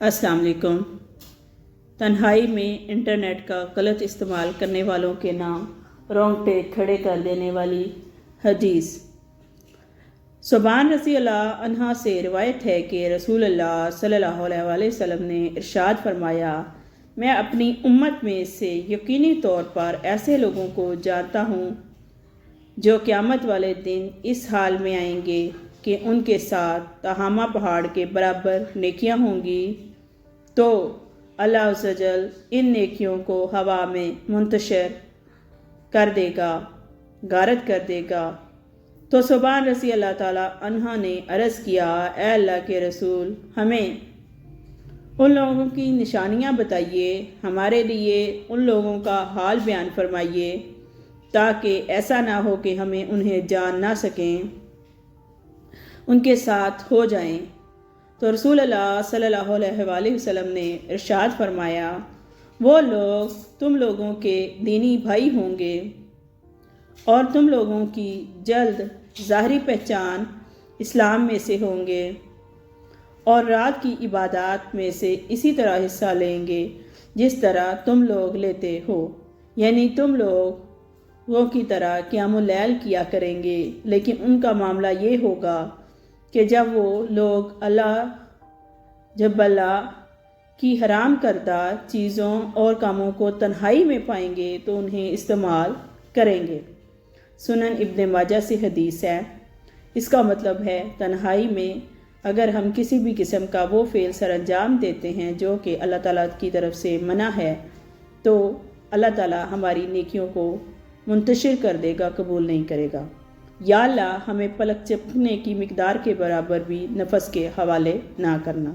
अस्सलाम वालेकुम। तन्हाई में इंटरनेट का गलत इस्तेमाल करने वालों के नाम रोंगटे खड़े कर देने वाली हदीस। सुबान रज़ी अल्लाह अन्हा से रिवायत है कि रसूल अल्लाह सल्लल्लाहु अलैहि वसल्लम ने इरशाद फरमाया, मैं अपनी उम्मत में से यकीनी तौर पर ऐसे लोगों को जानता हूँ जो क़यामत वाले दिन इस हाल में आएंगे कि उनके साथ तहामा पहाड़ के बराबर नेकियां होंगी, तो अल्लाह अज़्ज़ा वजल इन नेकियों को हवा में मुंतशिर कर देगा, गारत कर देगा। तो सुबान रज़ी अल्लाह ताला अन्हा ने अर्ज़ किया, ए अल्लाह के रसूल, हमें उन लोगों की निशानियां बताइए, हमारे लिए उन लोगों का हाल बयान फरमाइए, ताकि ऐसा ना हो कि हमें उन्हें जान ना सकें, उनके साथ हो जाएं। तो रसूल अल्लाह सल्लल्लाहु अलैहि वसल्लम ने इरशाद फरमाया, वो लोग तुम लोगों के दीनी भाई होंगे और तुम लोगों की जल्द ज़ाहरी पहचान इस्लाम में से होंगे और रात की इबादत में से इसी तरह हिस्सा लेंगे जिस तरह तुम लोग लेते हो, यानी तुम लोगों की तरह क़यामुल लैल किया करेंगे। लेकिन उनका मामला ये होगा कि जब वो लोग अल्लाह की हराम करदा चीज़ों और कामों को तन्हाई में पाएंगे तो उन्हें इस्तेमाल करेंगे। सुनन इब्न माजा से हदीस है। इसका मतलब है तन्हाई में अगर हम किसी भी किस्म का वो फ़ेल सर अंजाम देते हैं जो कि अल्लाह ताला की तरफ से मना है, तो अल्लाह ताला हमारी नेकियों को मुंतशिर कर देगा, कबूल नहीं करेगा। या अल्लाह हमें पलक झपकने की मिकदार के बराबर भी नफस के हवाले ना करना।